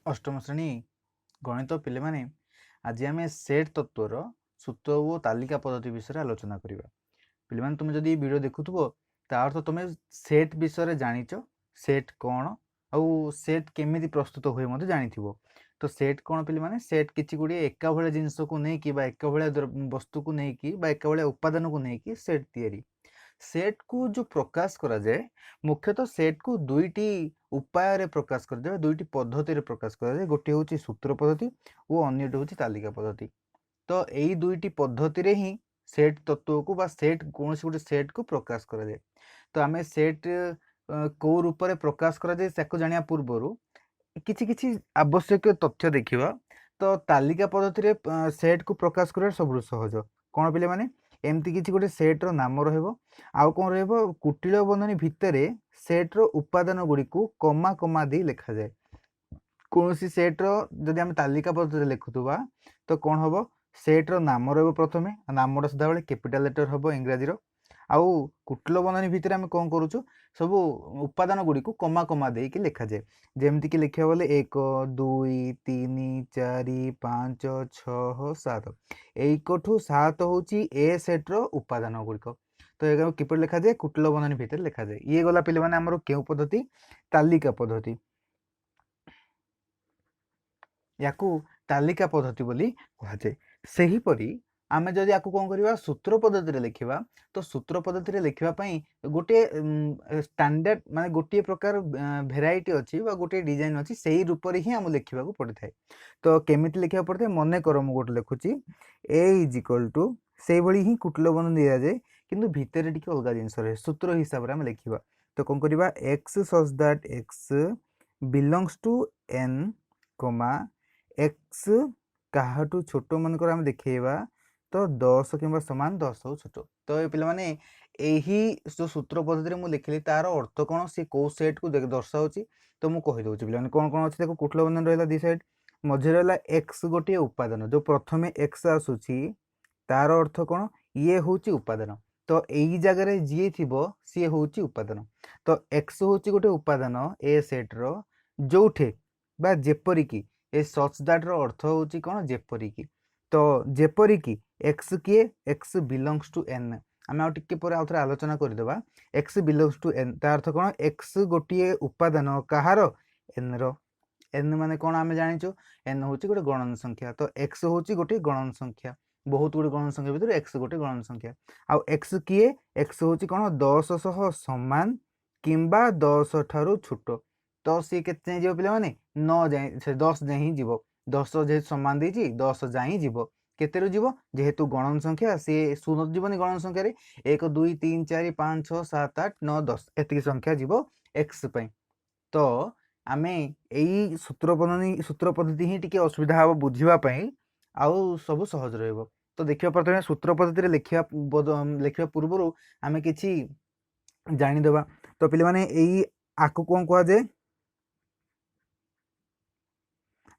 अष्टम श्रेणी गणित पिले माने आज आम सेट तत्वर सूत्र और तालिका पद्धति विषय आलोचना करवा। पिले माने तुम जदि वीडियो देखुथबो तार तो तुम सेट विषय जानिच सेट कौन आउ सेट केमिति प्रस्तुत हुए मते जानिथिबो। तो सेट कौन पिले माने सेट किछि गुडी एका भले जिंस को नै कि बा एका भले वस्तु को नै कि बा एका भले उपादान को नै कि सेट तैयारी। सेट को जो प्रकाश करा जाए मुख्यतः सेट को दुईटी उपाय रे प्रकाश कर जाए, दुईटी पद्धति रे प्रकाश करा जाए। गोटे होची सूत्र पद्धति और अन्यटी होची तालिका पद्धति। तो एई दुईटी पद्धति रे ही सेट तत्व को बा सेट कौन से गोटे सेट को प्रकाश करा जाए। तो आमे सेट को रूप रे प्रकाश करा जाए ताको जानिया पूर्वरु किछि किछि आवश्यक तथ्य देखिबा। तो तालिका पद्धति रे सेट को प्रकाश करा सबरु सहज कोन पिले माने एमती किछि गोटे सेट रो नाम रहइबो आउ कोन रहइबो कुटिल बंधनी भितरे सेट रो उपादान गुडी को कमा कमा दे लिखा जाए। कोनोसी सेट रो जदि हम तालिका पद्धति लिखुतबा तो कोन हबो सेट रो नाम रहइबो प्रथमे नामटा सदा बेले कैपिटल लेटर हबो इंग्रजी रो आउ कुटिल बंधनी भितरे हम कोन करूछु सब उपादान गुडी को कमा कमा दे कि लिखा जाए। जेमति कि लिखिया बोले 1 2 3 4 5 6 7 1 ठू 7 होची ए सेट रो उपादान गुडी। तो एगा किपर लिखा जाए कुटिल बंधनी भितर लिखा जाए। ये गला पिले माने हमरो केउ पद्धति तालिका पद्धति याकू तालिका पद्धति बोली कहा जाए। सही परी आमे जदि याकू कोन करबा सूत्र पद्धति रे लिखिबा तो सूत्र पद्धति रे लिखिबा पई गोटे स्टैंडर्ड माने गोटे प्रकार वेराइटी अछि बा गोटे डिजाइन अछि सेही रूप रे ही हम लिखिबा को पड़थाय। तो केमिति लिखिबा पड़थाय मने कर मु गोटे लिखुची a = सेही भली ही कुटिल बंधन दिया जाए किंतु भितर टिके अलगा जिंस रहे सूत्र हिसाब रे हम लिखिबा। तो कोन करबा x such that x belongs to n, x काहाटू छोट मन कर हम देखेबा तो 10 किंबा समान 10 हो छोट। तो ये पिला माने एही जो सूत्र पद्धति रे मु लिखली तार अर्थ कोन से को सेट को दर्शाउची। तो मु कहि दोची पिला माने कोन कोन अछि देखो कुटिल बंधन रहला दी साइड मझे रहला x गोटे उपादान जो प्रथमे x आसुची तार अर्थ कोन ये होची उपादान। तो एही जगह रे जे थिबो सी होची उपादान। तो x होची गोटे उपादान ए सेट रो जोठे बा जेपरि की ए सच दैट रो अर्थ होची कोन जेपरि की। तो जेपरि की x किए x बिलोंग्स टू n आमे आ टिके पर आउथरा आलोचना कर देबा। x बिलोंग्स टू n तार अर्थ कोन x गोटे उपादान कहारो n रो। n माने कोन आमे जानिचो n होची गोटे गणन संख्या। तो x होची गोटे गणन संख्या बहुत गुड गणन संख्या भीतर x गोटे गणन संख्या आउ x किए x होची कोन 10 सह समान किंबा 10 ठारू छोट। तो सी केते जीव पिले माने 9 जाय से 10 जाय ही जीव 10 जे समान देची 10 जाय ही जीव केते रो जीव जेहेतु गणन संख्या से शून्य जीवनी गणन संख्या रे 1 2 3 4 5 6 7 8 9 10 एतिकी संख्या जीव x पई। तो आमे एई सूत्र पद्धति ही टिके असुविधा हो बुझिबा पई आउ सब सहज रहइबो। तो देखियो प्रथमे सूत्र पद्धति रे लिखिया पूर्वरु आमे किछि जानि देबा। तो पिले माने एई आकु कोन कोआ जे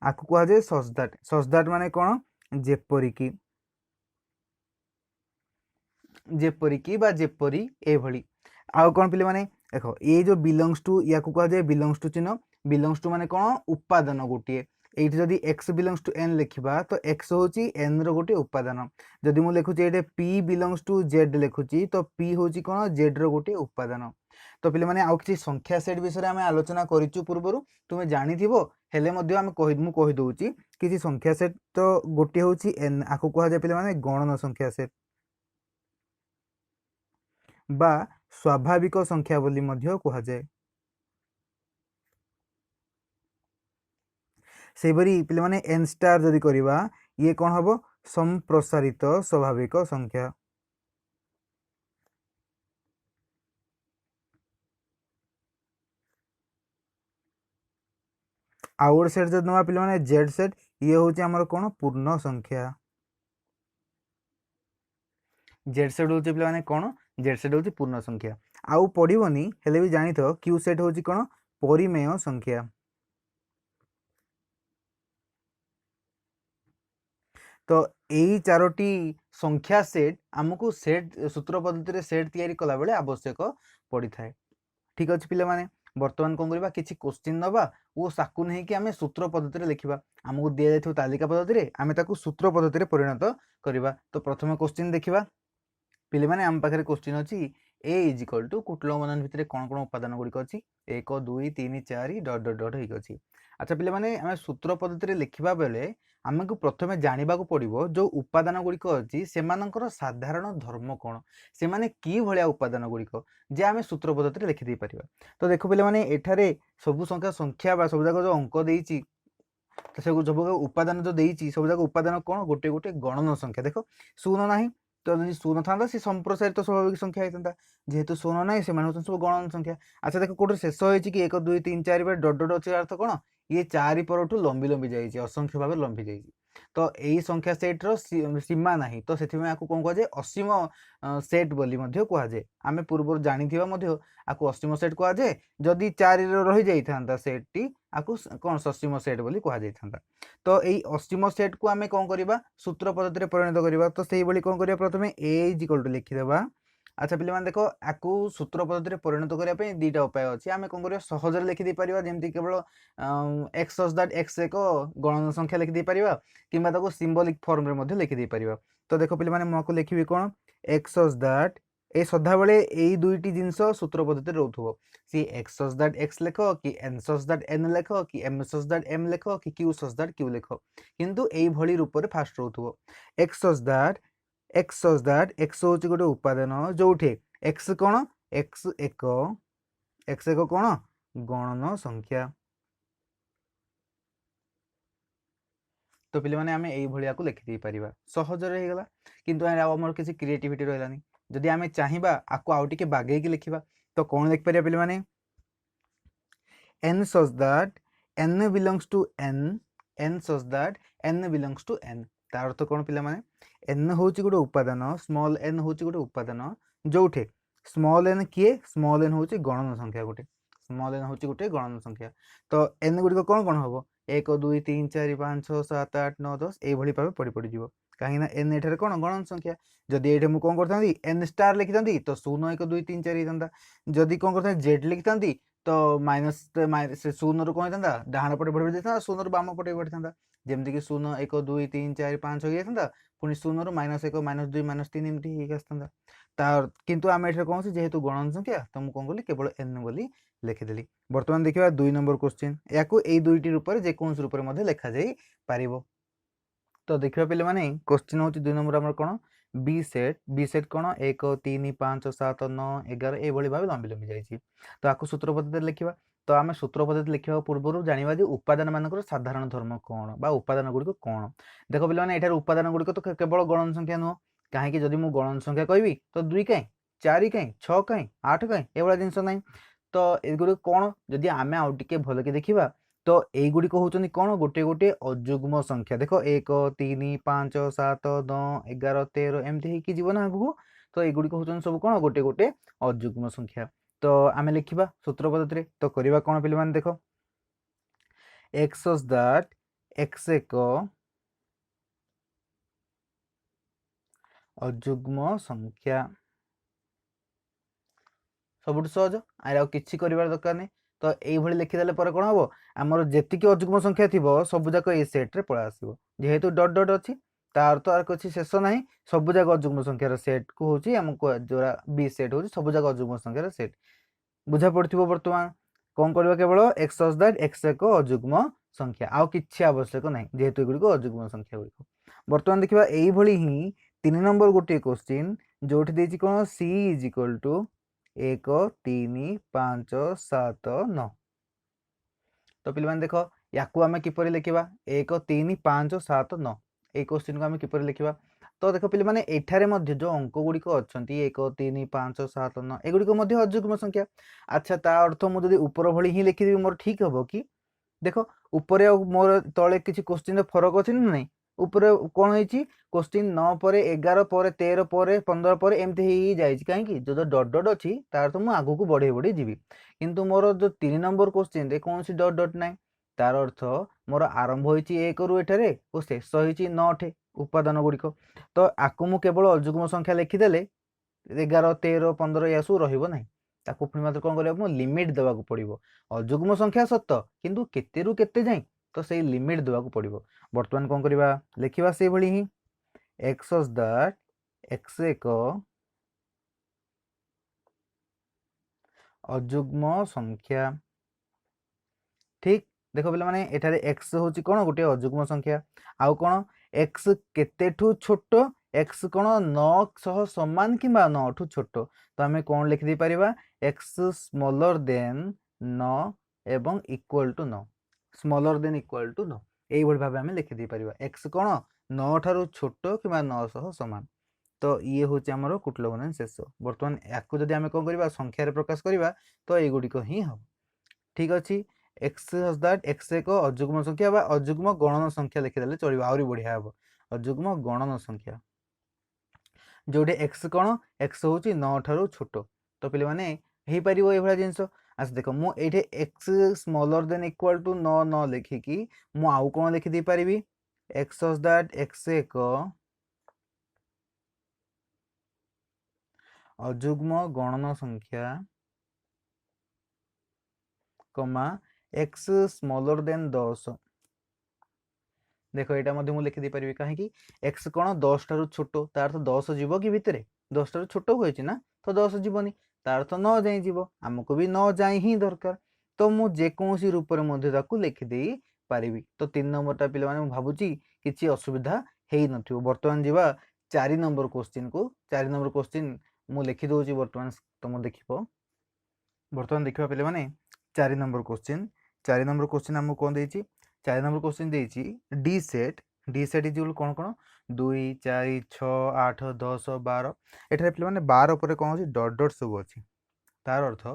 आकु कोआ जे सच दैट माने कोन जेपरि की बा जेपरि ए भली आउ कोन पिले माने देखो ए जो बिलोंग्स टू याकु कोआ जे बिलोंग्स टू चिन्ह बिलोंग्स टू माने कोन उपादान गोटे एठी जदि x बिलोंग्स टू n लिखिबा तो x होची n रो गोटे उपादान। जदि मु लिखुची एटे p बिलोंग्स टू z लिखुची तो p होची कोन z रो गोटे उपादान। तो पिले माने आउ किछि संख्या सेट विषय आमे आलोचना करिचु पूर्वरु तुमे जानिथिबो हेले मध्ये आमे मु कहि दोउची किछि संख्या सेट। तो गोटे होची n आकु कोहा जे पिले माने गणन संख्या सेट बा स्वाभाविक संख्या बोली मध्ये कोहा जाय। सेबरी पिले माने n स्टार जदि करिबा ये कोन हबो संप्रसारित स्वाभाविक संख्या। आउट सेट जद नवा पिले माने z सेट ये होची हमर कोन पूर्ण संख्या। z सेट होची पिले माने कोन z सेट होची पूर्ण संख्या आउ पडिबोनी हेले भी जानि थो q सेट होची कोन परिमेय संख्या। तो यही चारोटी संख्या सेट आमको सेट सूत्र पद्धति रे सेट तैयारी कला बेले आवश्यक पड़ी थाए। ठीक अछि पिले माने बर्तमान कौन करबा किछि क्वेश्चन नबा ओ साकु नहीं कि आमे सूत्र पद्धति रे लिखिबा हमकु दिया जायथो तालिका पद्धति रे आमे ताकु सूत्र पद्धति रे परिणत करबा। तो प्रथम क्वेश्चन देखिबा पिले माने आम पाखरे क्वेश्चन अछि ए इज इक्वल टू कुटल मनन भितरे कोन कोन उपादान गुडी अछि 1 2 3 4 डॉट डॉट डॉट हेक अछि। अच्छा पिले माने आमे सूत्र पद्धति रे लिखिबा बेले आमको प्रथमे जानिबा को पड़िबो जो उपादान गुडी अछि सेमानकर साधारण धर्म कोन से माने की भलिया उपादान गुडी जे आमे सूत्र पद्धति रे लिखि दे परिबा। तो देखो पिले माने एठारे सब संख्या बा सब जाक जो अंक देइछि तो से सब उपादान जो देइछि सब जाक उपादान कोन गोटे गोटे गणन संख्या देखो शून्य नाही तो यदि शून्य था सी संप्रसारित स्वाभाविक संख्या होता जेहेतु शून्य ना से सब गणन संख्या। अच्छा देखो कौटे शेष हो 1 2 3 4 बार डट डट अच्छे अर्थ कौन ये 4 पर लंबी लंबी जाइए असंख्य भाव लंबी जाइए तो यही संख्या सेट सीमा ना तो से कौन कहुए असीम सेट बोली कहुए आम पूर्व जानी आपको असीम सेट कहुए जदि 4 रही जाता सेट टी आपको कौन ससीम सेट बोली कहुए। तो यही असीम सेट को आम कौन करवा सूत्र पद्धति परिणत करवा। तो से कौन करवा प्रथम ए इज इक्वल टू लिखिदेवा। अच्छा पे देखो आपको सूत्र पद्धति परिणत करने दुईटा उपाय अच्छी आम कौन कर सहजरे लिखिदे पार जमी केवल एक्स सच दैट एक्स एक गणन संख्या लिखिदे पार कि सिंबलिक फॉर्म रे लिखिदे पार। तो देखो पे मुझे लिखी कौन एक्स सच दैट ए सदा बेले यही दुईटी जिनस सूत्र पद्धति रोथुव सी एक्स सच दैट एक्स लेख कि एन सच दैट एन लेख कि एम सच दैट एम लेख कि क्यू सच दैट क्यू लेख किंतु एई भली रूप रे फास्ट रोथुव एक्स सच दैट एक्स होची गोटे उपादान जोठे एक्स कोन एक्स एक कोन गणन संख्या। तो पिले माने आमे एई भलिया को लिखि दे परिबा सहज रे हेगला किंतु हमर किसी क्रिएटिविटी रहलानी जदि आमे चाहिबा आको आउ टिके बागेई के लिखिबा तो कोन लिख परिबा पिले माने n such that n belongs to n such that n belongs to n तार अर्थ कोन पिले माने n होची गोटे उपादान स्मॉल n होची गोटे उपादान जोठे स्मॉल n किए स्मॉल n होची गणन संख्या गोटे स्मॉल n होची गोटे गणन संख्या। तो n गुडी को कोन कोन हबो 1 2 3 4 5 6 7 8 9 10 एई भली भाबे पड़ी पड़ी जीवो कहीं ना n एठारे कोन गणन संख्या जदि एठे मु कोन करथांदी n स्टार लिखिथांदी तो 0 1 2 3 4 हिथांदा जदि कोन करथांदी z लिखिथांदी तो माइनस से 0 रु कोन हिथांदा डाहाण पटे बढ़ि जाता 0 रु बाम पटे बढ़िथांदा जेमति कि 0 1 2 3 4 5 हो जाता पुनी 0 रु -1 -2 -3 एमती ही आसता तार किंतु आम एठे कोन जेहेतु गणन संख्या तो मु कोन कली केवल n बोली लिखिदेली। वर्तमान देखिबा 2 नंबर क्वेश्चन याकू एई दुईटी रूप रे जे कोनस रूप रे मध्ये लिखा जाई पारिबो। तो देखिबा पिले माने क्वेश्चन होची 2 नंबर हमर कोन बी सेट कोन 1 3 5 7 9 11 ए भली भाबे लंबी लंबी जाईची। तो आकु सूत्र पद्धति लिखिबा तो आमे सूत्र पद्धति लिखिबा पूर्वरु जानिबा जे उपादान मानकर साधारण धर्म कोन बा उपादान गुडी को कोन देखो पिले माने एठार उपादान गुडी को तो केवल गणन संख्या न काहे कि जदि मु गणन संख्या कहबी तो 2 काई 4 काई 6 काई 8 काई एवला जिंस नै तो ए गुडी कोन जदि आमे आउ टिके भल के देखिबा तो यही गुड़िक होचनी कौन गोटे गोटे अजुग्म संख्या देखो 1 3 5 7 9 11 13 एमती ही जीव ना आगु तो ये गुड़िक होचनी सब कौन गोटे गोटे अजुग्म संख्या। तो आमे लिखिबा सूत्र पद्धति तो करबा कौन पिले माने देखो एक्स सच दैट एक्स एक अजुग्म संख्या सबुठ सहज आउ किछि करिवार दरकार नै। तो ये लिखिदेले पर कौन हम आमर जी अजुग्म संख्या थी सब जाक ए सेट रे पड़ा आसो जेहेतु डट डट अच्छी तार तो आर किसी शेष ना सब जाक अजुग्म संख्यार सेट को हूँ आमको जोरा बी सेट हूँ सब जाक अजुग्म संख्यार सेट बुझा पड़ो। बर्तमान कौन करवा केवल एक्स सच दैट एक्स एक अजुग्म संख्या आउ किछि आवश्यक ना जेहेतु एगुड़ी अजुग्म संख्या गुड़िक। बर्तमान देखा यही ही 3 नंबर गोटे क्वेश्चन जोठी देछि कौन सी इज इक्वल टू 1 3 5 7 9। तो पे देखो या आम किपर लिखा 1 3 5 7 9 ये क्वेश्चन को आम किपर लिखा। तो देखो पे मैंने एठारे जो अंक गुड़िक अच्छा 1 3 5 7 9 एगुड़िक अजुग्म संख्या। अच्छा ता अर्थ मुझे ऊपर भली ही लिखिदेवी मोर ठीक हम कि देखो ऊपर मोर तले किसी क्वेश्चन फरक अच्छी ना नहीं ऊपर कौन है क्वेश्चन 9 पर 11 पर 13 पर 15 पर एमती ही जाए कहीं जो डट डट अच्छी तार तो मुझे आगू को बढ़े बढ़े जीवी किंतु मोर जो 3 नंबर क्वेश्चन कौन सी डट डट ना तार अर्थ मोर आरंभ होती 1 रु एठारे और शेष होती 9 ठे उपादान गुड़िक। तो आपको मुझे केवल अजुग्म संख्या लिखिदेले 11 13 15 या सब रही ना ताको पुणी मात्र कौन करिया लिमिट देवाक पड़िबो अजुग्म संख्या सत किंतु केतेरु केते जाई तो सेई लिमिट देवाक पड़िबो वर्तमान कौन करिबा लिखिबा सेई भली ही x such that x एक अजुग्म संख्या ठीक देख पे मैंने एठारे x होची कोन गोटे अजुग्म संख्या आउ कोन x केतेठू छोट x कोन 9 समान किबा 9 ठू छोट तो आमे कोन लिखि दे परिबा x स्मॉलर देन 9 एवं equal to 9 smaller than equal to 9 एई भली भाबे आमे लिखि दे परिबा x कोन 9 ठारू छोट किबा 900 समान तो ये होची हमरो कुटल गुणन शेष वर्तमान याकू जदि आमे कोन करिबा संख्या रे प्रकाश करिबा तो एई गुडी को ही हम ठीक अछि x such that x एक अजुग्म संख्या बा अजुग्म गणन संख्या लिखिदेले चलिबा आउरी बढ़िया हबो अजुग्म गणन संख्या जोडे x कोन x होची 9 ठारू छोट तो पिले माने हेई परिबो ए भला जिंस आस देखो मु एठे x smaller than equal to 9 9 लिखि की मु आउ कोन लिखि दे परिबी x such that x एक अजुग्म गणन संख्या कमा x स्मॉलर देन 10 देखो एटा मध्ये मु लिखि दे परिबी काहे कि x कोन 10 ठारू छोट तार तो 10 जीवो कि भितरे 10 ठारू छोट होइछि ना तो 10 जीवनी तार तो 9 जाई जीवो हमको भी 9 जाई ही दरकार तो मु जे कोनसी रूप रे मध्ये ताकू लिखि देई पारिबी तो 3 नंबर टा पिले माने मु भाबुची किछि असुविधा हेई नथियो वर्तमान जीवा 4 नंबर क्वेश्चन को 4 नंबर क्वेश्चन मु लिखि दोची वर्तमान तुम देखिबो वर्तमान देखिबा पिले माने 4 नंबर क्वेश्चन हमको कोन देछि 4 नंबर क्वेश्चन देछि डी सेट इज कोन कोन 2 4 6 8 10 12 एठारे पिले माने 12 ऊपर कोन अछि डॉट डॉट सब अछि तार अर्थ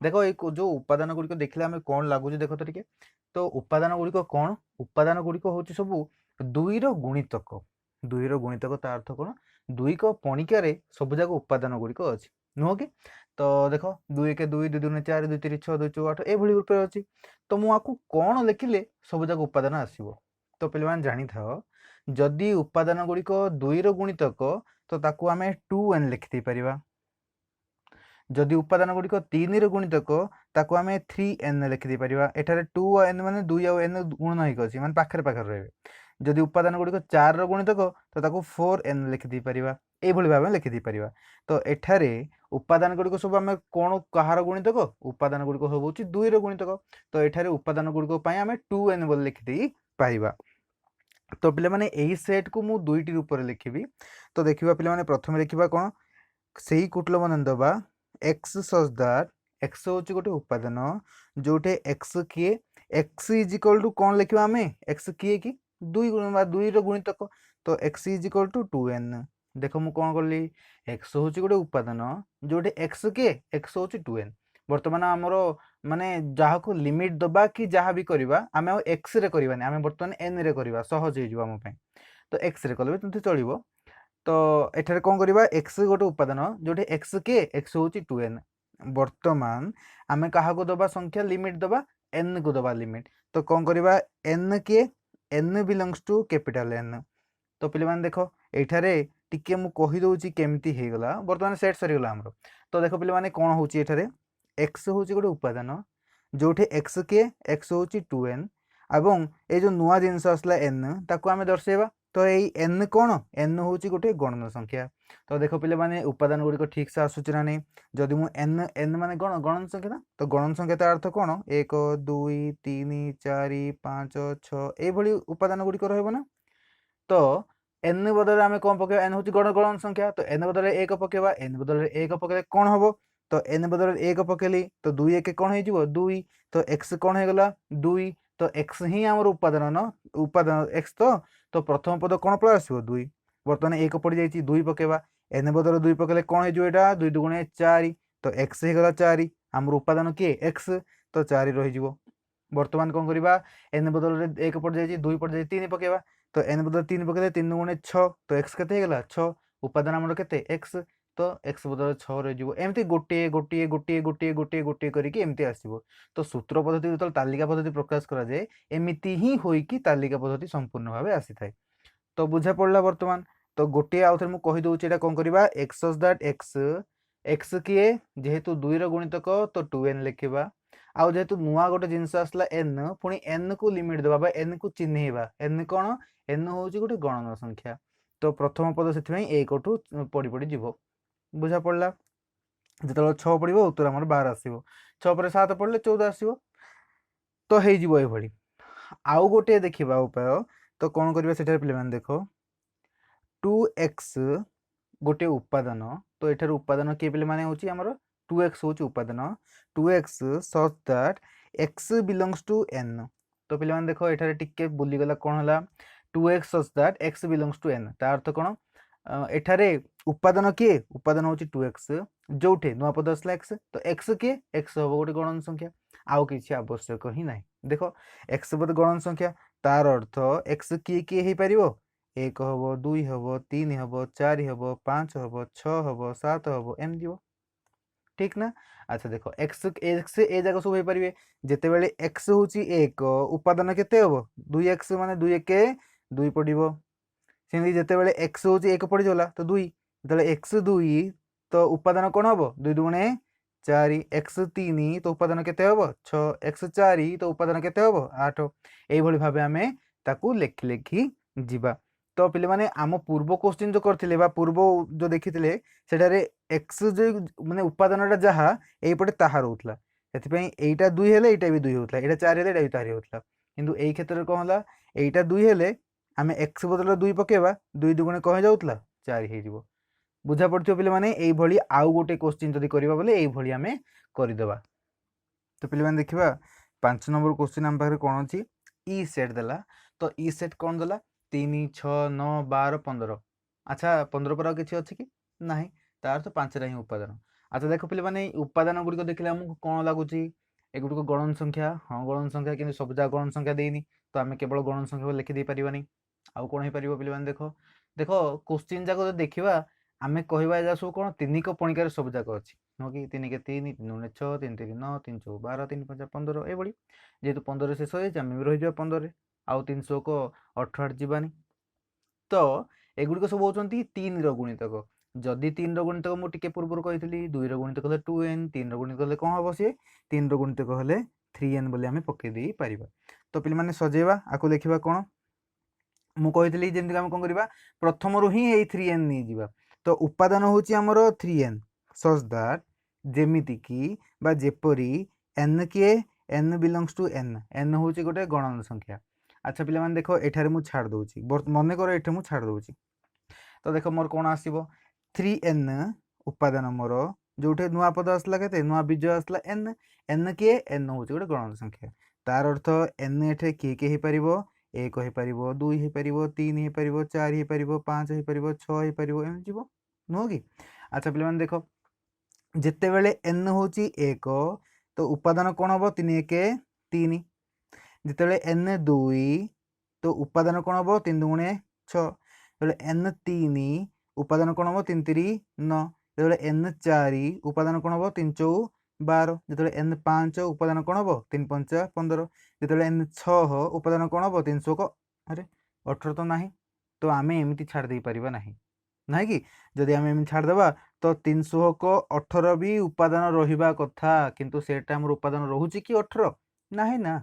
देखो ए जो उपादान गुडी को देखले हमें कोन लागु देखो तो टिके तो उपादान गुडी को कोन उपादान गुडी को होछि सब 2 रो गुणितक 2 रो गुणितक तार अर्थ कोन 2 को पणिका रे सब जाक उपादान गुडी को अछि नो कि तो देखो 2 1 2 2 2 4 2 3 6 2 4 8 ए भली रूप रे अछि तो मु आकु कोन लिखिले सब जाक उपादान आसीबो तो पिले मान जानि थाओ जदि उपादान गुडी को 2 रो गुणितक तो ताकू हमें 2n लिखि दे परिबा जदि उपादान गुडी को 3 रो गुणितक ताकू हमें 3n लिखि दे परिबा एठारे 2n माने 2 आ n गुणन होई गछि माने पाखरे पाखरे रहबे जदि उपादान गुडी को 4 रो गुणितक तो ताकू 4n लिखि दे परिबा ए भली भाबे लिखि दे परिबा तो एठारे उपादान गुडी को सब हमें कोन कहार गुणितक उपादान गुडी को सब होछि 2 रो गुणितक तो एठारे उपादान गुडी को पई हमें 2n बोल लिखि दे पाइबा तो पिले माने एही सेट को मु दुईटी रूप रे लिखिबी तो देखिबा पिले माने प्रथमे लिखिबा कोन सेही कुटल बंधन दबा x such that x होछि गोटे उपादान जोटे x किए x इज इक्वल टू कोन लिखिबा हमें x किए की 2 2 रो गुणितक तो x is equal to 2n देखो मु कोन करली x होछि गोटे उपादान जोटे x के x होछि 2n वर्तमान हमरो माने जहा को लिमिट दबा कि जहा भी करबा हमें x रे करबानी हमें वर्तमान n रे करबा सहज हे जिवो हम पय तो x रे करबे तुमते चलिबो तो एठारे कोन करबा x गोटे उपादान जोटे x के x होछि 2n वर्तमान हमें कहा को दबा संख्या लिमिट दबा n को दबा लिमिट तो कोन करबा n के n belongs to capital n तो पिले मान देखो एठारे टिके मु कहि दोछि केमती हे गला वर्तमान सेट सरी गला हमरो तो देखो पिले माने कोन होछि एठारे x होछि गोटे उपादान जोठे x के x होछि 2n एवं ए जो नुवा जिंस असला n ताको हमें दर्शेबा तो एई n कोन n होछि गोटे गणन संख्या तो देखो पिले माने उपादान गुडी को ठीक से आसुची ना नै जदि मु n माने गणन संख्या ना तो गणन संख्या तार अर्थ कोन 1 2 3 4 5 6 ए भली उपादान गुडी को रहबो ना तो n बदले हमें कोन पके n होछि गणन संख्या तो n बदले 1 पकेबा n बदले 1 पकेले कोन हबो तो n बदले 1 पकेली तो 2 1 कोन हे जिवो 2 तो x कोन हे गला 2 तो x ही हमर उपादान न उपादान x तो प्रथम पद कोन पळ आसीबो 2 वर्तमान 1 पड़ जाईची 2 पकेबा n बदले 2 पकेले कोन हे जिवो एटा 2 2 गुणे 4 तो x हे गला 4 हमर उपादान के x तो 4 रहि जिवो वर्तमान कोन करिबा n बदले 1 पड़ जाईची 2 पड़ जाई 3 पकेबा तो n बदले 3 पकेले 3 गुणे 6 तो x केते हे गला 6 उपादान हमर केते x तो x बदल 6 रे जिवो एमती गोटे गोटे गोटे गोटे गोटे गोटे करिकि एमती आसीबो तो सूत्र पद्धति जतल तालिका पद्धति प्रकाश करा जाय एमिति ही होई कि तालिका पद्धति संपूर्ण भाबे आसी थाए तो बुझा पड़ला वर्तमान तो गोटे आउथर मु कहि दउची एटा कोन करबा x such that x x किए जेहेतु 2 ର गुणितक तो 2n लिखिबा आउ जेहेतु नुआ गोटे जिनस आसला n पुणी n को लिमिट देबा बा n को चिन्हैबा n कोन n होउची गोटे गणन संख्या तो प्रथम पद सेति पई 1 टू पड़ी पड़ी जीवो बुझा पड़ला जेतल 6 पड़िबो उत्तर हमर 12 आसीबो 6 पर 7 पड़ले 14 आसीबो तो हेई जीवो ए भली आउ गोटे देखिबा उपाय तो कोन करबा सेटा पिले मान देखो 2x गोटे उपादान तो एठार उपादान किए पिले माने होची हमर 2x होची उपादान 2x such that x belongs to n तो पिले मान देखो एठारे टिके बुली गला कोन हला 2x such that x belongs to n ता अर्थ कोन एठारे उपादान किए उपादान होची 2x जोठे नुआ पद असला x तो x किए x होबो गोटे गणन संख्या आउ किछि आवश्यक ही नाही देखो x पद गणन संख्या तार अर्थ x किए किए हे परिबो 1 हबो 2 हबो 3 हबो 4 हबो 5 हबो 6 हबो 7 हबो एम जीवो ठीक ना अच्छा देखो x x ए जगह सब हे परिबे जेते बेले x होची 1 उपादान केते हबो 2x माने 2 1 2 पडिबो सेमि जेते बेले x होची 1 पडि जोला तो 2 जेते x 2 तो उपादान कोन हबो 2 दुगुणे 4 x 3 तो उपादान केते हबो 6 x 4 तो उपादान केते हबो 8 एई भली भाबे हमें ताकू लेखि लेखि जिबा तो पिले माने आम पूर्व क्वेश्चन जो करथिले बा पूर्व जो देखिथिले सेटारे x जो माने उपादानटा जहा एई पटे ताहा रहउतला सेति पई एईटा 2 हेले एईटा भी 2 होतला एटा 4 हेले एटा भी 4 होतला किंतु एई क्षेत्र कोन होला एईटा 2 हेले आमे x बदल 2 पकेबा 2 दुगुणे कहे जाउतला 4 हे जिवो बुझा पड़थियो पिले माने एई भली आउ गोटे क्वेश्चन जदी करबा बोले एई भली आमे करि देबा तो पिले माने देखिबा 5 नंबर क्वेश्चन हम पाखरे कोन अछि ई सेट देला तो ई सेट कोन देला 3 6 9 12 15 अच्छा 15 पर किछि अछि कि नाही तार तो 5 रा ही उपादान अच्छा देखो पिले माने उपादान गुडी को देखले हमको कोन लागुची ए गुडी को गणन संख्या हां गणन संख्या किंतु सब जा गणन संख्या देइनी तो आमे केवल गणन संख्या लिखि दे परिबानी आउ कोन हे परिबो पिले माने देखो देखो क्वेश्चन जाको देखिबा आमे कहबा जा सब कोन 3 को पणिकार सब जाको अछि नो कि 3 के 3 3 गुणे 6 3 3 9 3 4 12 3 5 15 ए बडी जेतु 15 शेष होय आमे भी रहि जा 15 रे आउ 300 को 18 जीवानी तो एगुडी को सब होचंती 3 रो गुणितक जदि 3 रो गुणितक मु टिके पूर्व कहितली 2 रो गुणितक हले 2n 3 रो गुणितक हले कोन हबो से 3 रो गुणितक हले 3n बोली आमे पके देई परिबा तो पिले माने सजेबा आको लिखिबा कोन मु कहितली जेंति हम कोन करिबा प्रथम रो ही एई 3n नै जिबा तो उपादान होची हमरो 3n सच दैट जेमिति की बा जेपरी n के n belongs to n n होची गोटे गणन संख्या अच्छा पिले माने देखो एठारे मु छाड़ दोची मने करो एठे मु छाड़ दोची तो देखो मोर कोन आसीबो 3n उपादान मोर जोठे नुआ पद आसला केते नुआ बीज आसला n n के n होची गोटे गणन संख्या तार अर्थ n एठे के हे परिबो 1 हे परिबो 2 हे परिबो 3 हे परिबो 4 हे परिबो 5 हे परिबो 6 हे परिबो एम जीवो नो कि अच्छा पिले माने देखो जेते बेले n होची 1 तो उपादान कोन हबो 3 1 3 जेते बेले n 2 तो उपादान कोन हबो 3 दुगुणे 6 बेले n 3 उपादान कोन हबो 3 3 9 जेते बेले n 4 उपादान कोन हबो 3 4 12 जेते बेले n 5 उपादान कोन हबो 3 5 15 जेते बेले n 6 उपादान कोन हबो 300 को अरे 18 तो नाही तो आमे एमिति छाड़ देई परिबा नाही नाही कि जदि आमे एमिति छाड़ देबा तो 300 को 18 भी उपादान रहिबा कथा किंतु सेटा हमर उपादान रहूची कि 18 नाही ना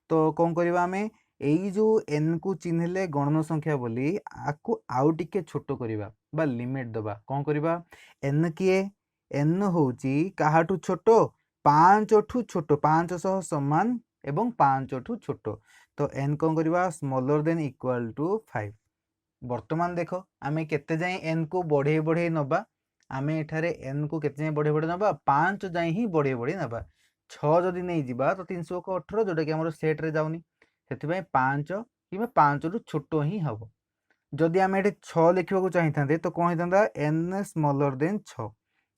तो कौन करबा आमे एई जो n को चिन्हले गणन संख्या बोली आकु आउ टिके छोटो करबा बा लिमिट दबा कौन करबा n किए n होची काहाटू छोटो 5 ठू छोटो 500 समान एवं 5 ठू छोटो तो n कौन करबा स्मॉलर देन इक्वल टू 5 वर्तमान देखो आमे केते जाई n को बढ़े बढ़े नबा आमे एठारे n को केते जाई बढ़े बढ़े नबा 5 जाई ही बढ़े बढ़े नबा 6 जदि नै जिबा तो 300 को 18 जोटा कि हमर सेट रे जाउनी सेति भाई 5 किबा 5 रु छोटो ही हबो जदि आमे एठे 6 लिखिबा को चाहि थांते तो कोन हितंदा n स्मॉलर देन 6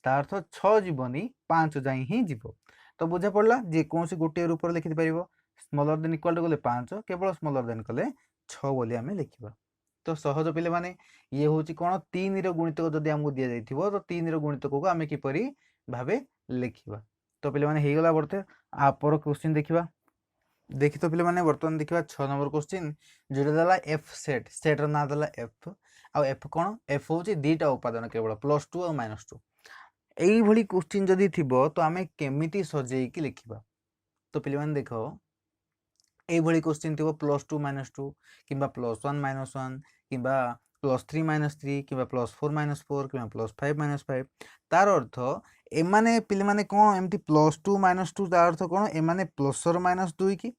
ता अर्थ 6 जीवनी 5 जाई ही जीवो तो बुझा पड़ला जे कोनसी गोटे रूप रे लिखि परिबो स्मॉलर देन इक्वल टू गले 5 केवल स्मॉलर देन कले 6 बोली आमे लिखिबा तो सहज पिले माने ये होची कोन 3 रो गुणितक जदि हमकु दिया जाइथिबो तो 3 रो गुणितक को आमे किपरि भाबे लिखिबा तो पिले माने हे गला बरते आ पर क्वेश्चन देखिबा देखि तो पिले माने वर्तमान देखिबा 6 नंबर क्वेश्चन जेटा दला f सेट सेट रो ना दला f आ f कोन f होची दीटा उपादान केवल +2 और -2 এইଭଳି क्वेश्चन जदि थिबो तो आमे केमिति सजेइकी लिखिबा। तो पिलेमान देखो এইভଳି क्वेश्चन थिबो +2 -2 किंबा +1 -1 किंबा +3 -3 किंबा +4 -4 किंबा +5 -5 तार अर्थ एमाने पिले माने कोन एमती +2 -2 तार अर्थ कोन एमाने प्लस और -2 की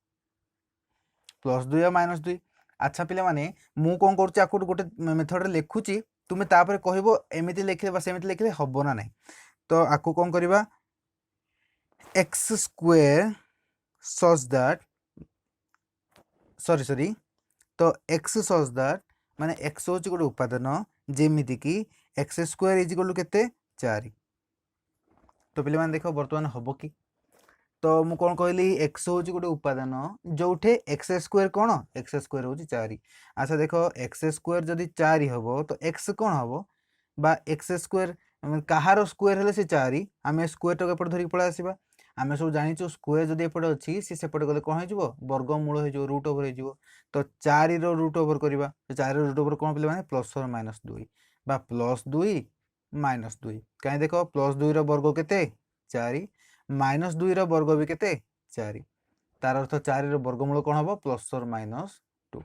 +2 या -2। अच्छा पिले माने मु कोन करछि आको गोटे मेथड रे लिखुछि तुमे तापर कहबो एमिति लिखले बा सेमिति लिखले हबो ना नै। तो आको कोन करबा x² such that सॉरी तो x such that माने x होची गोटे उपादान जेमिति कि x² इज इक्वल टू केते 4। तो पिले माने देखो वर्तमान हबो कि तो मु कोन कहली x होची गोटे उपादान जोठे x² कोन x² होची 4। अच्छा देखो x² जदि 4 हबो तो x कोन हबो बा x² कहारो स्क्वायर हेले से 4 आमे स्क्वायर टक एपट धरि पळा आसीबा। आमे सब जानिचो स्क्वायर जदि एपट अछि से सेपट गले कोन हेजिवो वर्गमूल हेजिवो रूट ओवर हेजिवो। तो 4 रो रूट ओवर करबा तो 4 रो रूट ओवर कोन पिले माने प्लस और -2 बा +2 -2 काहे देखो +2 रो वर्ग केते 4 -2 रो वर्ग भी केते 4 तार अर्थ 4 रो वर्गमूल कोन हबो प्लस और -2।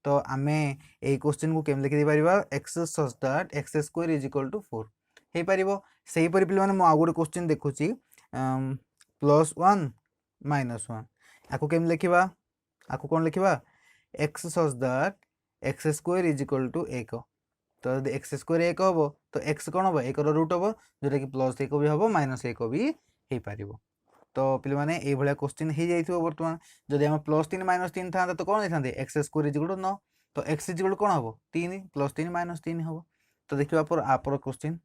तो आमे ए क्वेश्चन को केम लिखि दे परिबा x such that x² is equal to 4 हे परिबो। सेही परि पिले माने मु आ गोटे क्वेश्चन देखुची +1 -1 आको केम लिखिबा आको कोन लिखिबा x such that x² is equal to 1। तो यदि x² 1 हबो तो x कोन हबो 1 रो रूट हबो जोटा कि +1 भी हबो -1 भी हे परिबो। तो पिले माने ए भलिया क्वेश्चन हे जाइथिबो। वर्तमान जदि हम +3 -3 था तो कोन देथांते x² इज इक्वल टू 9 तो x इज इक्वल टू कोन हबो 3 +3 -3 हबो। तो देखिबा पर आपर क्वेश्चन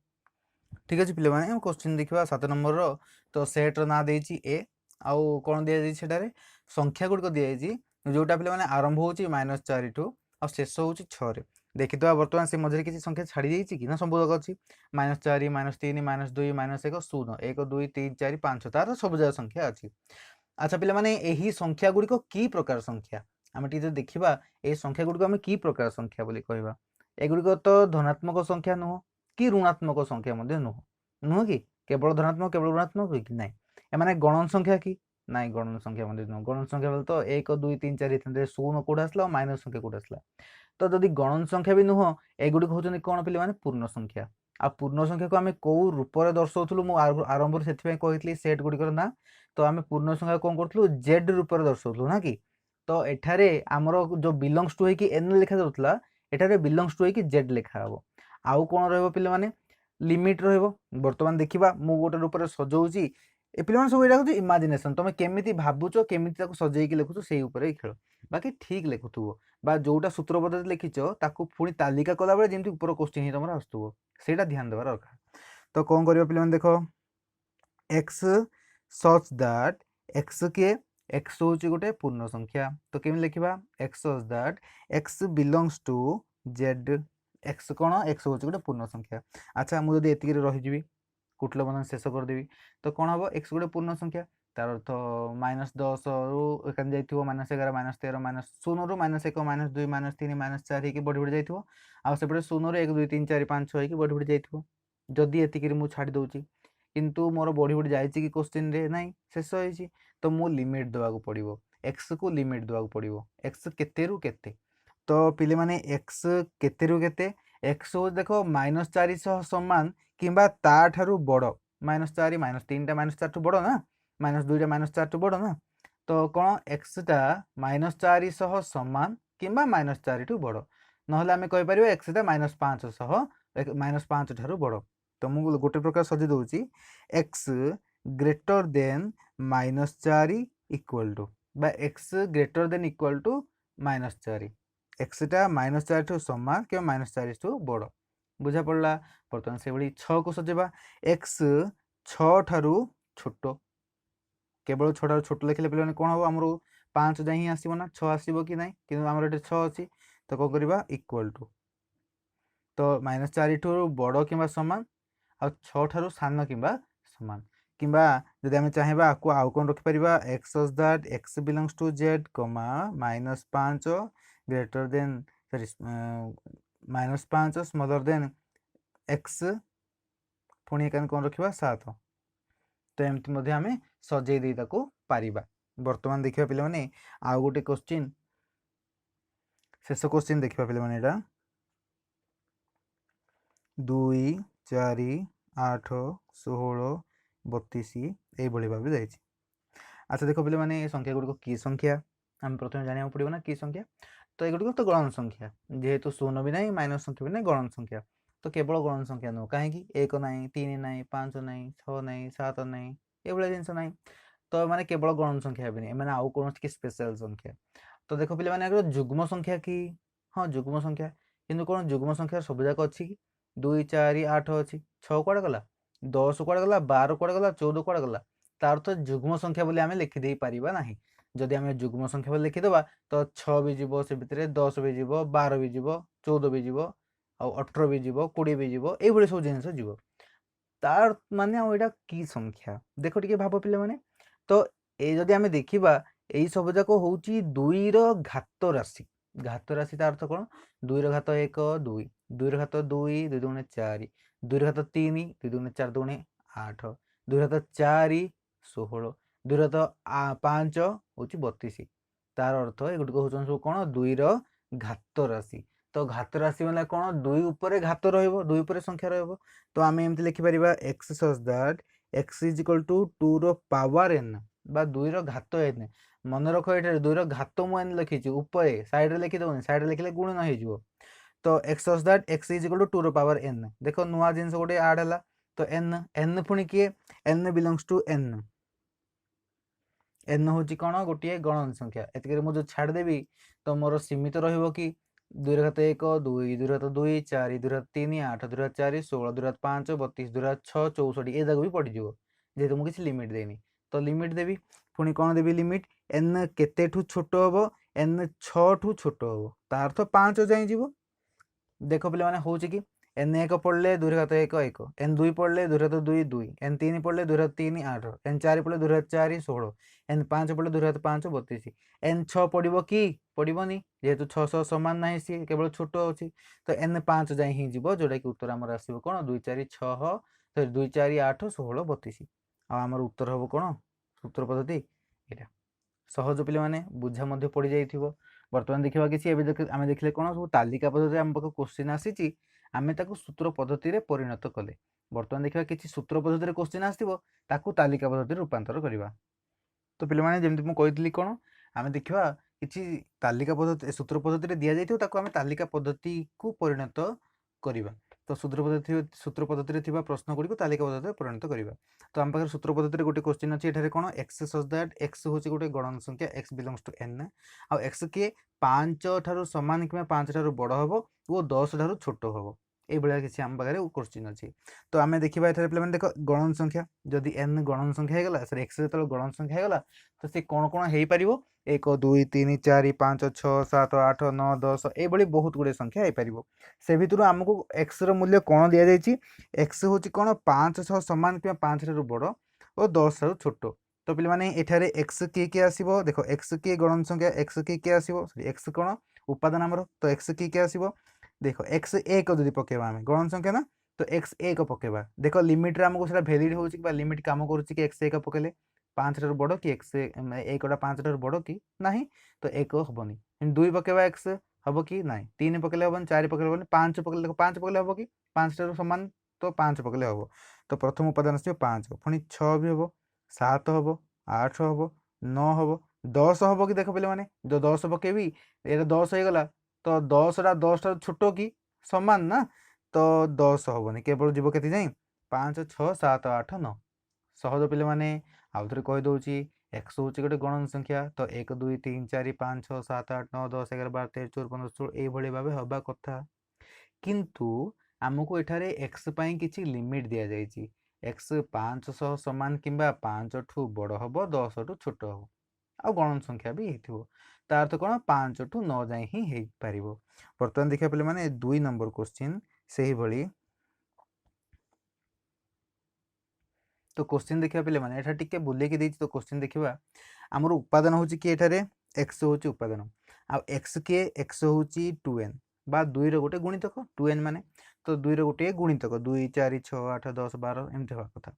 ठीक अछि पिले माने हम क्वेश्चन देखिबा 7 नंबर रो। तो सेट रो ना देछि a आउ कोन दिया जाय छेटारे संख्या गुड को दिया जाय जोटा पिले माने आरंभ होछि -4 टू आ शेष होछि 6 रे। देखितो वर्तमान से मझरे किछि संख्या छाडी जाइछि कि ना संपूर्ण अछि -4 -3 -2 -1 0 1 2 3 4 5 तार सब जगह संख्या अछि। अच्छा पिले माने एही संख्या गुडी को की प्रकार संख्या हम टी देखिबा ए संख्या गुडी को हम की प्रकार संख्या बोली कहबा एगुडी को तो धनात्मक संख्या नुह कि ऋणात्मक संख्या मध्ये नुह कि केवल धनात्मक केवल ऋणात्मक कि नै ए माने गणन संख्या कि नाइ गणन संख्या मध्ये नुह गणन संख्या बोल तो 1 2 3 4 इथंदे 0 कोड आसला माइनस संख्या कोड आसला। तो जदि गणन संख्या भी नुह एगुडी होचनी कोन पिले माने पूर्ण संख्या आ पूर्ण संख्या को आमे को रूप रे दर्शौथुलु मु आरंभ रे सेति कहितली सेट गुडी कर ना तो आमे पूर्ण संख्या कोन करथलु z रूप रे दर्शौथलु ना कि। तो एठारे हमरो जो बिलोंग्स टू है कि n लिखा जाउतला एठारे बिलोंग्स टू है कि z लिखा हबो आउ कोन रहबो पिले माने लिमिट रहबो। वर्तमान देखिबा मु गोटे रूप रे सजौची ए पिले माने सब एटा होची इमेजिनेशन तमे केमिति भाबुचो केमिति ताको सजेई कि लिखुचो सेही ऊपर खेल बाकी ठीक लिखुथुबो बा जोटा सूत्र पद्धति लिखिचो ताकू पुणी तालिका कला बेले जेमति ऊपर क्वेश्चन ही तमरा आस्तुबो सेटा ध्यान देबार दरकार। तो कोन करियो पिले माने देखो x such that x के x होची गोटे पूर्ण संख्या तो केमि लिखिबा x such that x belongs to z x cone x होची गोटे पूर्ण संख्या। अच्छा मु जदी एतिके रहि जिवि कुटल बंधन शेष कर देबी तो कोन हबो x गोटे पूर्ण संख्या तार अर्थ -10 रु एकान जाइथिबो -11 -13 -0 रु -1 -2 -3 -4 हे कि बढी बढी जाइथिबो आ सेपटे 0 रु 1 2 3 4 5 6 हे कि बढी बढी जाइथिबो जदी एतिके मु छाडी दउची किंतु मोर बढी बढी जाइछि कि क्वेश्चन रे नै शेष होइछि तो मु लिमिट देबा को पड़िबो x को लिमिट देबा को पड़िबो x केते रु केते। तो पिले माने x केते रु केते x हो देखो -400 समान किंबा ता ठारू बड़ -4 -3 टा -4 टू बड़ ना -2 टा -4 टू बड़ ना तो कोन x टा -400 समान किंबा -4 टू बड़ नहले आमे कहि परिबो x टा -500 ठारू बड़। तो मु गोटे प्रकार सजी दउची x greater than -4 equal to बा x greater than equal to -4 x टा -4 टू समान के -4 टू बड़ बुझा पड़ला। बर्तमान से बड़ी 6 को सजेबा x 6 ठारू छोटो केवल 6 ठारू छोटो लिखले पिले कोन हो हमरो 5 जाई ही आसीबो ना 6 आसीबो कि नै कि हमरो एटे 6 अछि तो को करबा इक्वल टू तो -4 ठू बड़ किबा समान आ 6 ठारू सान किबा समान किबा जदि हम चाहेबा को आउ कोन रखि परिबा x such that x belongs to z -5 greater than sorry -5 smaller than x पुणी एक कौन रखा 7 तो एमती आम सजे दे पारिबा। बर्तमान देखा पे आउ गोटे क्वेश्चन शेष क्वेश्चन देखा पे 2 4 8 16 32 ये भाव जाए। अच्छा देख पे मैंने संख्या गुड़िक कि संख्या आम प्रथम जाना पड़ो ना कि संख्या तो ये तो गणन संख्या जेहेतु शून्य भी ना माइनस संख्या भी ना गणन संख्या तो केवल गणन संख्या नुह कहीं 1 ना 3 ना 5 ना 6 ना 7 ना ये जिनस ना तो मैंने केवल गणन संख्या भी नहीं मैंने आउ कौन कि स्पेशल संख्या तो देख पे मैंने जुग्म संख्या कि हाँ जुग्म संख्या किंतु कौन जुग्म संख्या सब जाक अच्छी कि 2 4 8 अच्छी 6 कुआड़े गला 10 कुआड़े गला 12 कुआड़े गला 14 कुआड़े गला तार अर्थ जुग्म संख्या बोली आम लिखिदे पारिबा नाही। जदि आम जुग्म संख्या बोली लिखिदेबा तो 6 भी जीव से भितर 10 भी जीव 12 भी जीव 14 भी जीव आ 18 भी जीव 20 भी जीव ये सब जिनस जीव तार माने आइटा कि संख्या देख टिके भाव पिले माने तो ये जदि आम देखा यही सब जाक हूँ 2 घात राशि तार अर्थ कौन 2 घात 1 2 2 घात 2 2 दुणे 4 2 घात 3 2 दुणे 4 दुणे 8 2 घात 4 16 2 घात 5 हूँ 32 तार अर्थ एगुड़िक हूँ सब कौन 2 घात राशि तो घात राशि मतलब कौन 2 उपरे घात रही 2 संख्या तो आम एमती लिखिपर x such that x is equal to 2 रो पावर एन बा 2 रो घात एन मन रख ये 2 रो घात मुझे लिखी ऊपर साइड रे लिखिदेवनी साइड लिखिले गुणन हो तो X such that x is equal to 2 रो पावर एन देख नुआ जिन गोटे आड है तो एन एन पुणी किए N belongs to N N हूँ कौन गोटे गणन संख्या एतिक मुझे छाड़देवी तो मोर सीमित रही 2 घात 1 2 2 घात 2 4 2 घात 3 8 2 घात 4 16 2 घात 5 32 2 घात 6 64 ये जाक भी पड़ज जेहेतु मुझे किसी लिमिट देनी तो लिमिट देवी पुणी कौन देवी लिमिट एन केते छोट हम एन 6 ठू छोट हम तार अर्थ 5 जाए देख पे मैंने हूँ कि एन 1 पढ़ले 2 घात 1 1 एन 2 पढ़ले 2 घात 2 2 एन 3 पढ़ले 2 घात 3 8 एन 4 पढ़ले 2 घात 4 16 एन 5 पढ़ले 2 घात 5 32 एन 6 पड़ो कि पड़ोनी जेहेतु 600 सामान ना सी केवल छोट अच्छी तो एन 5 जाए ही जीव जोटा कि उत्तर आमर आसो कौन 2 4 6 2 4 8 16 32 आमर उत्तर हम कौन सूत्र पद्धति यहाँ सहज पे मैंने बुझा पड़ जा बर्तमान देखा कि आम देखिले कौन सब तालिका पद्धति आम पाक क्वेश्चन आसी आम सूत्र पद्धति परिणत कले बर्तमान देखा कि सूत्र पद्धति क्वेश्चन आसो तालिका पद्धति रूपांतर करवा तो पे मैंने जमी मुझे कौन आम देखा कि तालिका पद्धति सूत्र पद्धति दि जाए आम तालिका पद्धति को परिणत करवा तो सूत्र पद्धति प्रश्न गुड़ी तालिका पद्धति परिणत करवा तो आम पाखे सूत्र पद्धति गोटे क्वेश्चन अच्छी ये कौन एक्स सच दैट एक्स हूँ गोटे गणन संख्या एक्स बिलोंग्स टू एन आउ एक्स किए 5 ठारू सामान कि 5 ठारू बड़ हम और 10 ठारू छोट हम ये किसी आम पाखे क्वेश्चन अच्छी तो आम देखा ये पे देख गणन संख्या जदि एन गणन संख्या होगा सर एक्स जो गणन संख्या होगा तो सी कौन कौन हो पार 1 2 3 4 5 6 7 8 9 10 ये बहुत गुड़े संख्या हो पार से भितर आमको एक्स रूल्य कौन दि जाए एक्स हूँ कौन 5 6 सामान कि 5 ठारू बड़ और 10 ठारू छोट तो पे मैंने एठारे एक्स किए आसो देख एक्स किए गणन संख्या एक्स किए आसो एक्स कौन उपादान आमर तो एक्स किए आसो देख एक्स 1 जब पकेबा आम गणन संख्या ना तो एक्स 1 पकेबा देख लिमिट आमको से भैलिड हो लिमिट कम कर एक्स 1 पकेले 5 ठारू बड़ कि एक्स 1 5 ठारू बड़ कि ना तो 1 हेनी 2 पकेबा एक्स हम कि ना 3 पकेले हेनी 4 पकेले हेनी 5 पकेले देख 5 पकेले हम कि 5 ठारू सामान तो 5 पकेले हम तो प्रथम उपादान आस 5 पुणी 6 भी हम 7 हम 8 हम 9 हम 10 हम कि देख पे मैंने जो 10 पकेबी ये 10 हो गला तो 10 टा छोट कि सामान ना तो 10 हेनी केवल जीव के जाए 5 6 7 8 9 सहज पे मैंने आउ थे कहीदे एक्स हूँ गोटे गणन संख्या तो 1 2 3 4 5 6 7 8 9 10 11 12 13 14 15 16 ये भाव हवा कथा किंतु आमको एठारे एक्स किसी लिमिट दि जाए एक्स 500 सामान कि 5 ठू बड़ हम 10 ठू छोट हम आ गणन संख्या भी हो तार अर्थ कौन 5 ठू 9 जाए ही हो पार बर्तमान देखा पे मैंने 2 नंबर क्वेश्चन से ही तो क्वेश्चन देखा पे मैंने यहाँ टी बुलेकी तो क्वेश्चन देखा आमर उपादान हूँ कि एक्स हूँ उपादान आ एक्स किए एक्स हूँ 2n बा 2 गोटे गुणितक 2n माने तो 2 ର गोटे गुणितक 2 4 6 8 10 12 एमती हवा कथा।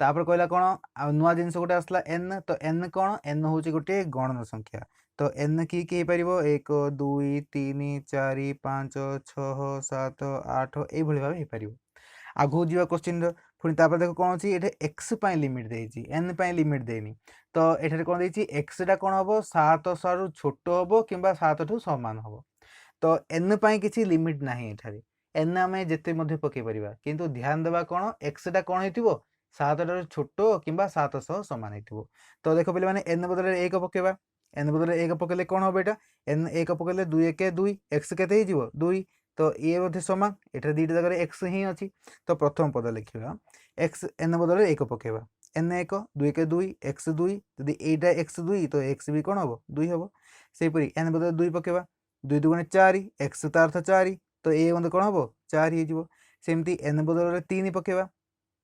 तापर कहला कौन नुआ जिनस गोटे आसला एन, तो एन कौन एन हूँ गोटे गणन संख्या। तो एन कि पार 1 2 3 4 5 6 7 8 ये भाव हो पार। आगू जा क्वेश्चन पुणी देख कौन अच्छी ये एक्स लिमिट देती एन लिमिट देनी। तो ये कौन देती एक्सटा कौन हम 700 छोट हम कि 7 ठू सामान हम। तो एन किसी लिमिट ना एठारे एन आम जिते पकई पार किंतु ध्यान देवा कौन एक्सटा कौन हो 7 ठार छोट कि 700 सामान हो। तो देख पे एन बदल 1 पकेबा एन बदल 1 पकेले कौन हम यहाँ एन 1 पकेले 2 1 2 एक्स के 2। तो ये बोधे सामान ये दुईटा जगह एक्स ही अच्छी। तो प्रथम पद लिखा एक्स एन बदल 1 पकेबा एन 1 2 के 2 एक्स 2 जदि एटा एक्स 2 तो एक्स भी कौन हम 2 हम। सेपरी एन बदल 2 पकेबा 2 2 गुणे 4 एक्स तो अर्थ 4 तो ये मतलब कौन हम 4 हो। सेमती एन बदल 3 पकेबा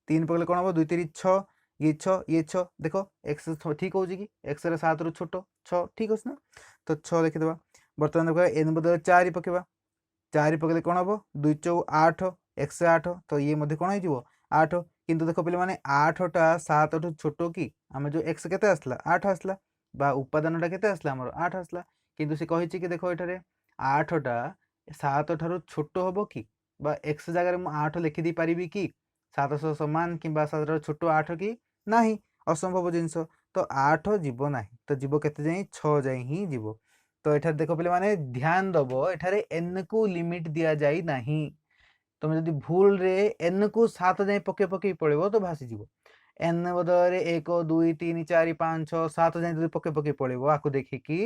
3 पकड़े कौन हम 2 3 6 ये 6 ये 6 देख एक्स ठीक हो कि एक्स 7 रु छोट 6 ठीक अच्छे ना। तो 6 लिखिदेवा। बर्तमान देखा एन बदल 4 पकेबा 4 पकड़े कौन हम 2 4 8 एक्स 8 तो ये कौन हो 8 किंतु देख पे मैंने 8टा 7 ठू छोट कि आम जो एक्स के आसला 8 आसला बा उपादानटा के आसला आमर 8 आसला किंतु से कही कि देख ये 8टा 7 ठार छोट हम कि एक्स जगह 8 लिखिदी पारि कि 700 सामान कि 7 छोट 8 कि ना असंभव जिनस। तो 8 जीव ना तो जीव के 6 जाए ही जीव। तो ये देख पे मैंने ध्यान दब एठारे एन को लिमिट दि जाए ना। तुम जब भूल रे एन को 7 जाए पके पके पड़ो तो भासीज एन बदल 1 2 3 4 5 6 7 जाए पके पके पड़ो आपको देखिकी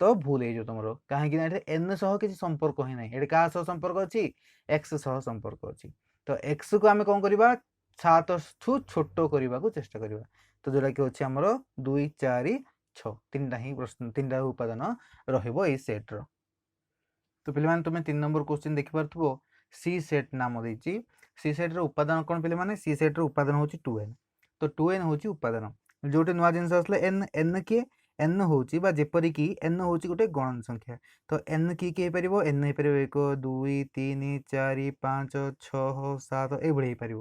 तो भूल हो तुम कहीं एन सह किसी संपर्क ही ना ये क्या संपर्क अच्छी एक्स सह संपर्क अच्छी। तो एक्स को आम कौन करवा 7 ठू छोट करने को चेष्टा करवा। तो जोटा कि अच्छे आमर 2 4 6 तीन ही प्रश्न 3टा उपादान रेट्र। तो पे तुम 3 नंबर क्वेश्चन देखिपो सी सेट नाम देती सी सेट्र उपादान कौन पे सी सेट्र उपादान हूँ 2n। तो 2n हूँ उपादान जो नुआ जिन आसला एन एन किए एन हूँ जेपरिक एन हूँ गोटे गणन संख्या। तो एन किए हो पार एन हो पार 1 2 3 4 5 6 7 ये पार।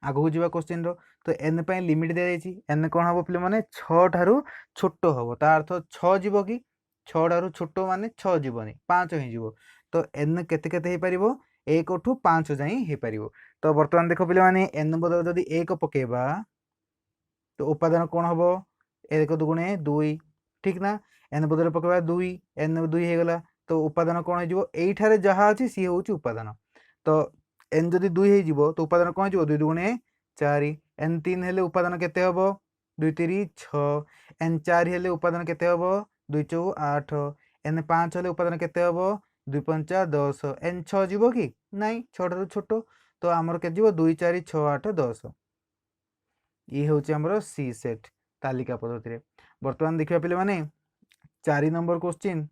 आगू जा क्वेश्चन तो एन लिमिट दी जाए एन कौन हम पे मैंने 6 ठारू छोट हम ता अर्थ 6 जीव कि 6 ठारू छोट मान 6 जीवनी 5 ही। तो एन केते पार 1 ठू 5 जाए हो पार। तो बर्तमान देख पे मैंने एन बदल जदि 1 पकेबा तो उपादान कौन हम 1 2 गुणे 2 ठीक ना। एन बदल पकेबा 2 एन 2 हो गला तो उपादान कौन हो ये जहाँ अच्छी सी हूँ उपादान। तो एन जदि 2 हो तो उपादान कौन हो 2 2 गुणे 4 एन 3 हेले उपादान केते हबो 2 3 6 एन 4 हेले उपादान केते हबो 2 4 8 एन 5 हेले उपादान केते हबो 2 5 10 एन 6 जीव कि नाई 6 ठारू छोट। तो आमर के 2 4 6 8 10 ये हूँ आमर सी सेट तालिका पद्धति। बर्तमान देखा पे मैंने 4 नंबर क्वेश्चन।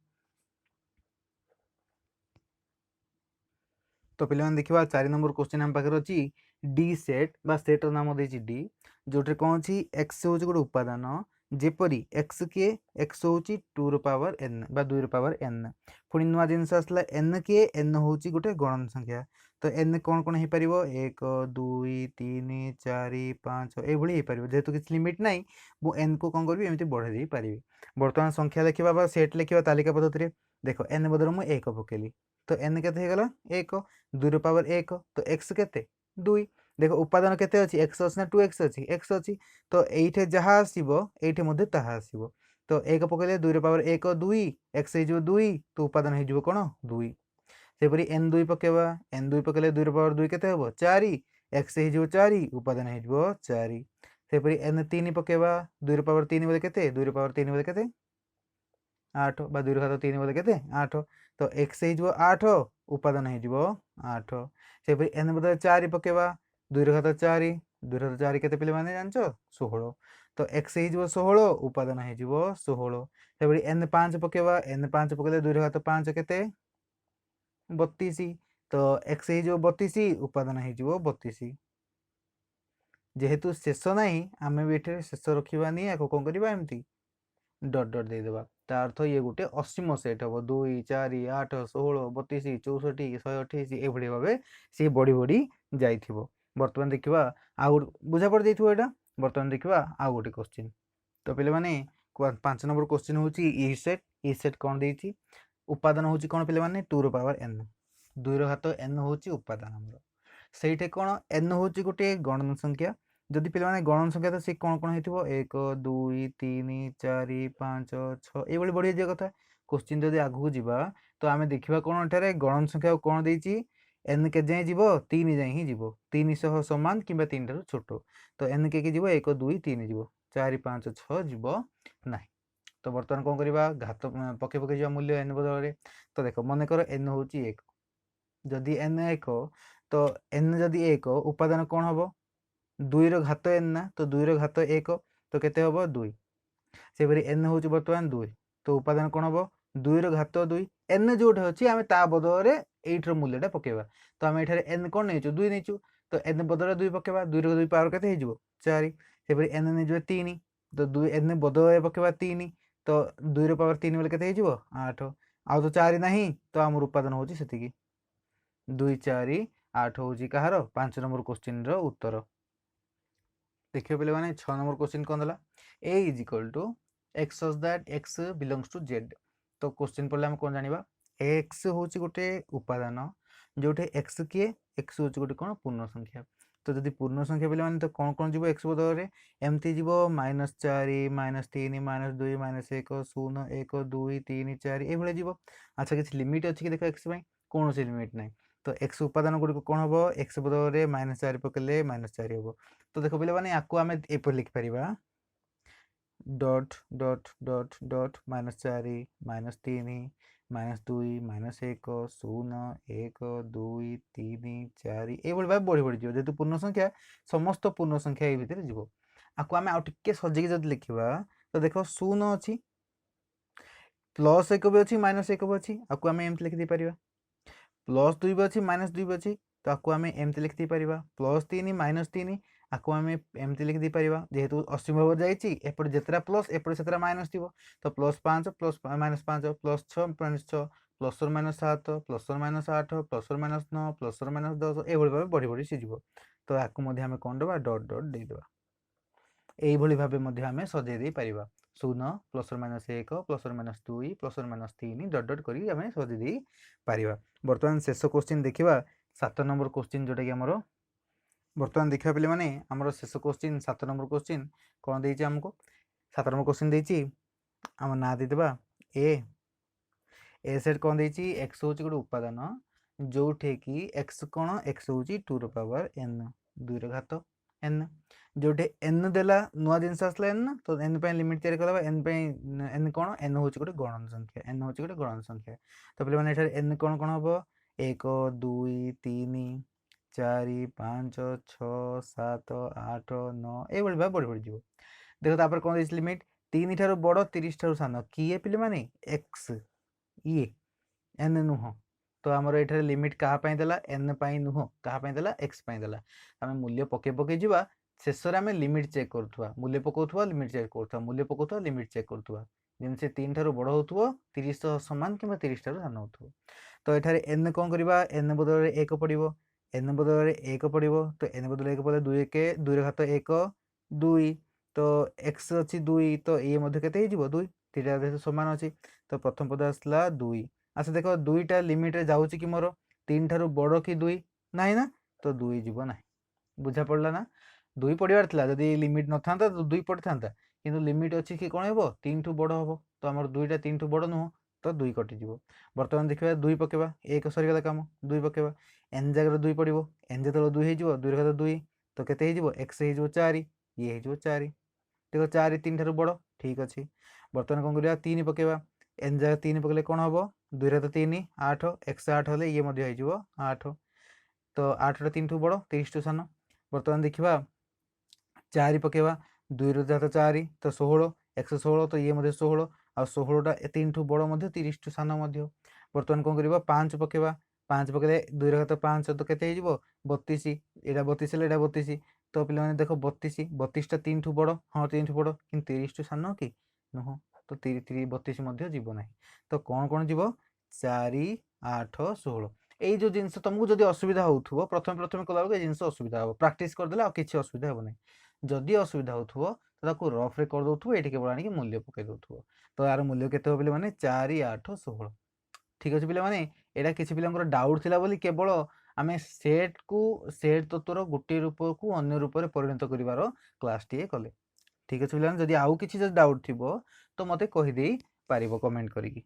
तो पे देखा 4 नंबर क्वेश्चन आम पाखे अच्छी डी सेट बा सेट नाम देती डी जो कौन अच्छी एक्स हूँ गोटे उपादान जेपरी एक्स किए एक्स हूँ 2 ର ପାୱାର n बा 2 ର ପାୱାର n। पुणी नुआ जिनस आसला एन किए एन हूँ गोटे गणन संख्या। तो एन कौन कौन हो पार 1 2 3 4 5 ये पार जेहेतु किसी लिमिट ना मु एन को कौन करी एमती बढ़े दे पारि। बर्तमान संख्या लिखा बा सेट लिखा तालिका पद्धति देख एन बदल मुझे 1 पकेली तो एन के 1 2 ର ପାୱାର 1 तो एक्स के 2 देख उपादान केते अच्छी एक्स अच्छी ना 2x अच्छी एक्स अच्छी। तो ये जहाँ आसो ये ताहा आसो। तो 1 पकड़े 2 ର ପାୱାର 1 2 एक्स हो 2 तो उपादान हो कौन 2। सेपरी एन 2 पकेबा एन 2 पकड़े 2 ର ପାୱାର 2 केते हबो 4 एक्स हो 4 उपादान हो 4। सेपरी एन 3 पकेबा 2 ର ପାୱାର 3 बोले केते 2 ର ପାୱାର 3 बोले केते 8 बा 2 ର घात 3 बोले केते 8 तो एक्स हो 8 उपादान हो 8। सेपरी एन बदल 4 पकेबा 2 ର घात 4 2 ର घात 4 केते पे मैंने जान 16 तो एक्स हो 16 उपादान हो 16। सेपरी एन 5 पकेबा एन 5 पकेले 2 ର घात 5 केते 32 तो एक्स हो 32 उपादान हो 32। जेहेतु शेष ना आम भी ये शेष रखानी या कौन करवा एमती डट डट देदेबा। ତା ଅର୍ଥ ଇଏ ଗୋଟେ ଅସୀମ ସେଟ୍ ହବ। 2 4 8 16 32 64 128 ଏଭଳି ଭାବେ ସିଏ ବଢ଼ି ବଢ଼ି ଯାଇଥିବ। ବର୍ତ୍ତମାନ ଦେଖିବା ଆଉ ବୁଝା ପଡ଼ିଯାଇଥିବ ଏଇଟା। ବର୍ତ୍ତମାନ ଦେଖିବା ଆଉ ଗୋଟେ କ୍ୱେଶ୍ଚିନ୍। ତ ପିଲାମାନେ 5 ନମ୍ବର କ୍ୱେଶ୍ଚିନ୍ ହେଉଛି ଇ ସେଟ୍। ଇ ସେଟ୍ କ'ଣ ଦେଇଛି? ଉପାଦାନ ହେଉଛି କ'ଣ ପିଲାମାନେ? 2 ର ପାୱାର n। 2 ର ଘାତ n ହେଉଛି ଉପାଦାନ ଆମର। ସେଇଠି କ'ଣ n ହେଉଛି ଗୋଟେ ଗଣନ ସଂଖ୍ୟା। ଯଦି ପିଲାମାନେ ଗଣନ ସଂଖ୍ୟା ତ ସେ କ'ଣ କ'ଣ ହେଇଥିବ? 1 2 3 4 5 6 ଏଇଭଳି ବଢ଼ିଯିବା କଥା। କ୍ୱେଶ୍ଚିନ୍ ଯଦି ଆଗକୁ ଯିବା ତ ଆମେ ଦେଖିବା କ'ଣ ଏଠାରେ ଗଣନ ସଂଖ୍ୟା କ'ଣ ଦେଇଛି? n କେତେ ଯାଏଁ ଯିବ? 3 ଯାଏଁ ହିଁ ଯିବ। 300 ସମାନ କିମ୍ବା 3 ଠାରୁ ଛୋଟ। ତ n କେ ଯିବ? 1 2 3 ଯିବ। 4 5 6 ଯିବ ନାହିଁ। ତ ବର୍ତ୍ତମାନ କ'ଣ କରିବା? ଘାତ ପକେଇ ପକେଇ ଯିବା ମୂଲ୍ୟ n ବଦଳରେ। ତ ଦେଖ ମନେକର n ହେଉଛି 1। ଯଦି n 1 ତ n ଯଦି 1 ଉପାଦାନ କ'ଣ ହେବ? 2 ର ଘାତ n ନା, ତ 2 ର ଘାତ 1 ତ କେତେ ହେବ? 2। ସେପରି n ହେଉଛି ବର୍ତ୍ତମାନ 2 ତ ଉପାଦାନ କ'ଣ ହେବ? 2 ର ଘାତ 2। n ଯେଉଁଠି ଅଛି ଆମେ ତା ବଦଳରେ ଏଇଠିର ମୂଲ୍ୟଟା ପକେଇବା। ତ ଆମେ ଏଠାରେ n କ'ଣ ନେଇଛୁ? 2 ନେଇଛୁ। ତ n ବଦଳରେ 2 ପକେଇବା। 2 ର 2 ପାୱାର କେତେ ହେଇଯିବ? 4। ସେପରି n ନେଇଯିବା 3 ତ 2 n ବଦଳରେ ପକେଇବା 3 ତ 2 ର ପାୱାର 3 ବୋଲେ କେତେ ହେଇଯିବ? 8। ଆଉ ତ 4 ନାହିଁ ତ ଆମର ଉପାଦାନ ହେଉଛି ସେତିକି। 2 4 8 ହେଉଛି କାହାର? 5 ନମ୍ବର କ୍ୱେଶ୍ଚିନ୍ର ଉତ୍ତର। ଦେଖିବ ପିଲାମାନେ 6 ନମ୍ବର କ୍ୱେଶ୍ଚିନ୍ କ'ଣ ଦେଲା? a is equal to x such that x belongs two z। ତ କ୍ୱେଶ୍ଚିନ୍ ପଢ଼ିଲେ ଆମେ କ'ଣ ଜାଣିବା? x ହେଉଛି ଗୋଟେ ଉପାଦାନ ଯେଉଁଠି x କିଏ? x ହେଉଛି ଗୋଟେ କ'ଣ? ପୂର୍ଣ୍ଣ ସଂଖ୍ୟା। ତ ଯଦି ପୂର୍ଣ୍ଣ ସଂଖ୍ୟା ପିଲାମାନେ ତ କ'ଣ କ'ଣ ଯିବ x ବଦଳରେ? ଏମିତି ଯିବ -4 -3 -2 -1 0 1 2 3 4 ଏଇଭଳିଆ ଯିବ। ଆଚ୍ଛା କିଛି ଲିମିଟ୍ ଅଛି କି ଦେଖ x ପାଇଁ? କୌଣସି ଲିମିଟ୍ ନାହିଁ। ତ x ଉପାଦାନ ଗୁଡ଼ିକ କ'ଣ ହେବ? x ବଦଳରେ -4 ପକେଇଲେ -4 ହେବ। ତ ଦେଖ ପିଲାମାନେ ୟାକୁ ଆମେ ଏପରି ଲେଖିପାରିବା ଡଟ୍ ଡଟ୍ ଡଟ୍ ଡଟ୍ -4 -3 -2 -1 0 1 2 3 4 ଏଇଭଳି ଭାବେ ବଢ଼ି ବଢ଼ି ଯିବ। ଯେହେତୁ ପୂର୍ଣ୍ଣ ସଂଖ୍ୟା ସମସ୍ତ ପୂର୍ଣ୍ଣ ସଂଖ୍ୟା ଏଇ ଭିତରେ ଯିବ। ଆକୁ ଆମେ ଆଉ ଟିକେ ସଜେଇକି ଯଦି ଲେଖିବା ତ ଦେଖ 0 ଅଛି, +1 ବି ଅଛି, -1 ବି ଅଛି। ଆକୁ ଆମେ ଏମିତି ଲେଖିଦେଇପାରିବା। +2 ବି ଅଛି, -2 ବି ଅଛି। ତ ଆକୁ ଆମେ ଏମିତି ଲେଖିଦେଇପାରିବା। +3 -3 ଆକୁ ଆମେ ଏମିତି ଲିଖିଦେଇପାରିବା। ଯେହେତୁ ଅସୀମ ଭାବରେ ଯାଇଛି ଏପଟେ ଯେତେଟା ପ୍ଲସ୍ ଏପଟେ ସେତେଟା ମାଇନସ୍ ଥିବ। ତ +5 +-5 +6 -6 +7 +-8 +-9 +-10 ଏଇଭଳି ଭାବେ ବଢ଼ି ବଢ଼ି ସେ ଯିବ। ତ ଆକୁ ମଧ୍ୟ ଆମେ କ'ଣ ଦେବା? ଡଟ୍ ଡଟ୍ ଦେଇଦେବା। এইଭଳି ଭାବେ ମଧ୍ୟ ଆମେ ସଜେଇ ଦେଇପାରିବା। 0 +-1 +-2 +-3 ଡଟ୍ ଡଟ୍ କରି ଆମେ ସଜେଇ ଦେଇପାରିବା। ବର୍ତ୍ତମାନ ଶେଷ କ୍ୱେଶ୍ଚିନ୍ ଦେଖିବା 7 ନମ୍ବର କ୍ୱେଶ୍ଚିନ୍ ଯେଉଁଟାକି ଆମର। ବର୍ତ୍ତମାନ ଦେଖିବା ପିଲାମାନେ ଆମର ଶେଷ କ୍ୱେଶ୍ଚିନ୍ 7 ନମ୍ବର କ୍ୱେଶ୍ଚିନ୍ କ'ଣ ଦେଇଛି ଆମକୁ? 7 ନମ୍ବର କ୍ୱେଶ୍ଚିନ୍ ଦେଇଛି, ଆମ ନାଁ ଦେଇଦେବା ଏ ସେଟ୍ କ'ଣ ଦେଇଛି? x ହେଉଛି ଗୋଟେ ଉପାଦାନ ଯେଉଁଠିକି x କ'ଣ? x ହେଉଛି 2 ର ପାୱାର n 2 ର ଘାତ n। ଯେଉଁଠି n ଦେଲା ନୂଆ ଜିନିଷ ଆସିଲା n ତ n ପାଇଁ ଲିମିଟ୍ ତିଆରି କରିଦେବା। n ପାଇଁ n କ'ଣ? n ହେଉଛି ଗୋଟେ ଗଣନ ସଂଖ୍ୟା। n ହେଉଛି ଗୋଟେ ଗଣନ ସଂଖ୍ୟା। ତ ପିଲାମାନେ ଏଠାରେ n କ'ଣ କ'ଣ ହେବ? 1 2 3 4 5 6 7 8 9 ଏଇଭଳି ଭାବେ ବଢ଼ି ବଢ଼ି ଯିବ। ଦେଖ ତାପରେ କ'ଣ ଦେଇଛି ଲିମିଟ୍? 3 ଠାରୁ ବଡ଼ 30 ଠାରୁ ସାନ କିଏ ପିଲାମାନେ? x ଇଏ n ନୁହଁ। ତ ଆମର ଏଠାରେ ଲିମିଟ୍ କାହା ପାଇଁ ଦେଲା? n ପାଇଁ ନୁହଁ। କାହା ପାଇଁ ଦେଲା? x ପାଇଁ ଦେଲା। ଆମେ ମୂଲ୍ୟ ପକେଇ ପକେଇ ଯିବା। ଶେଷରେ ଆମେ ଲିମିଟ୍ ଚେକ୍ କରୁଥିବା। ମୂଲ୍ୟ ପକାଉଥିବା, ଲିମିଟ୍ ଚେକ୍ କରୁଥିବା, ମୂଲ୍ୟ ପକାଉଥିବା, ଲିମିଟ୍ ଚେକ୍ କରୁଥିବା। ଯେମିତି ସେ 3 ଠାରୁ ବଡ଼ ହେଉଥିବ, 30 ସହ ସମାନ କିମ୍ବା 30 ଠାରୁ ସାନ ହେଉଥିବ। ତ ଏଠାରେ n କ'ଣ କରିବା? n ବଦଳରେ 1 ପଡ଼ିବ। n ବଦଳରେ 1 ପଡ଼ିବ। ତ n ବଦଳରେ 1 ପଡ଼ିଲେ 2 ର ଘାତ 1 2 ତ x ଅଛି 2 ତ ଇଏ ମଧ୍ୟ କେତେ ହେଇଯିବ? 2 ଦୁଇଟା ଯେହେତୁ ସମାନ ଅଛି ତ ପ୍ରଥମ ପଦ ଆସିଲା 2। ଆଚ୍ଛା ଦେଖ 2ଟା ଲିମିଟ୍ରେ ଯାଉଛି କି ମୋର? 3 ଠାରୁ ବଡ଼ କି 2? ନାହିଁ ନା, ତ 2 ଯିବ ନାହିଁ। ବୁଝା ପଡ଼ିଲା ନା? 2 ପଡ଼ିବାର ଥିଲା। ଯଦି ଲିମିଟ୍ ନଥାନ୍ତା ତ 2 ପଡ଼ିଥାନ୍ତା। କିନ୍ତୁ ଲିମିଟ୍ ଅଛି କି କ'ଣ ହେବ? 3 ଠୁ ବଡ଼ ହେବ। ତ ଆମର 2ଟା 3 ଠୁ ବଡ଼ ନୁହଁ ତ 2 କଟିଯିବ। ବର୍ତ୍ତମାନ ଦେଖିବା 2 ପକେଇବା। 1 ସରିଗଲା କାମ। 2 ପକେଇବା। n ଜାଗାରେ 2 ପଡ଼ିବ। n ଯେତେବେଳେ 2 ହେଇଯିବ 2 ର ଘାତ 2 ତ କେତେ ହେଇଯିବ? x ହେଇଯିବ 4 ଇଏ ହେଇଯିବ 4। ଦେଖ 4 3 ଠାରୁ ବଡ଼। ଠିକ୍ ଅଛି। ବର୍ତ୍ତମାନ କ'ଣ କରିବା? 3 ପକେଇବା। n ଜାଗାରେ 3 ପକେଇଲେ କ'ଣ ହେବ? 2 ର ଘାତ 3 8 x 8 ହେଲେ ଇଏ ମଧ୍ୟ ହେଇଯିବ 8। ତ 8ଟା 3 ଠୁ ବଡ଼ 30 ଠୁ ସାନ। ବର୍ତ୍ତମାନ ଦେଖିବା 4 ପକେଇବା। 2 ର ଘାତ 4 ତ 16 x 16 ତ ଇଏ ମଧ୍ୟ 16 ଆଉ 16ଟା 3 ଠୁ ବଡ଼ ମଧ୍ୟ 30 ଠୁ ସାନ ମଧ୍ୟ। ବର୍ତ୍ତମାନ କ'ଣ କରିବା? 5 ପକେଇବା। 5 ପକେଇଲେ 2 ର ଘାତ 5 ତ କେତେ ହେଇଯିବ? 32। ଏଇଟା 32 ହେଲେ ଏଇଟା 32 ତ ପିଲାମାନେ ଦେଖ 32ଟା 3 ଠୁ ବଡ଼। ହଁ 3 ଠୁ ବଡ଼ କିନ୍ତୁ 30 ଠୁ ସାନ କି? ନୁହଁ। ତ तो 32 ମଧ୍ୟ ଯିବ ନାହିଁ। ତ କ'ଣ କ'ଣ ଯିବ 4 8 16 ଏଇ ଯେଉଁ ଜିନିଷ ତୁମକୁ ଯଦି ଅସୁବିଧା ହେଉଥିବ ପ୍ରଥମେ କଲାବେଳକୁ ଏଇ ଜିନିଷ ଅସୁବିଧା ହେବ। ପ୍ରାକ୍ଟିସ୍ କରିଦେଲେ ଆଉ କିଛି ଅସୁବିଧା ହେବ ନାହିଁ। ଯଦି ଅସୁବିଧା ହେଉଥିବ ତ ତାକୁ ରଫ୍ରେ କରିଦେଉଥିବ, ଏଇଠି କେବଳ ଆଣିକି ମୂଲ୍ୟ ପକାଇ ଦେଉଥିବ। ତ ଏହାର ମୂଲ୍ୟ କେତେ ହେବ ପିଲାମାନେ 4 8 16। ଠିକ୍ ଅଛି ପିଲାମାନେ, ଏଇଟା କିଛି ପିଲାଙ୍କର ଡାଉଟ୍ ଥିଲା ବୋଲି କେବଳ ଆମେ ସେଟ୍ ତତ୍ତ୍ୱର ଗୋଟିଏ ରୂପକୁ ଅନ୍ୟ ରୂପରେ ପରିଣତ କରିବାର କ୍ଲାସ୍ଟିଏ କଲେ। ଠିକ୍ ଅଛି ପିଲାମାନେ, ଯଦି ଆଉ କିଛି ଡାଉଟ୍ ଥିବ ତ ମୋତେ କହିଦେଇ ପାରିବ କମେଣ୍ଟ କରିକି।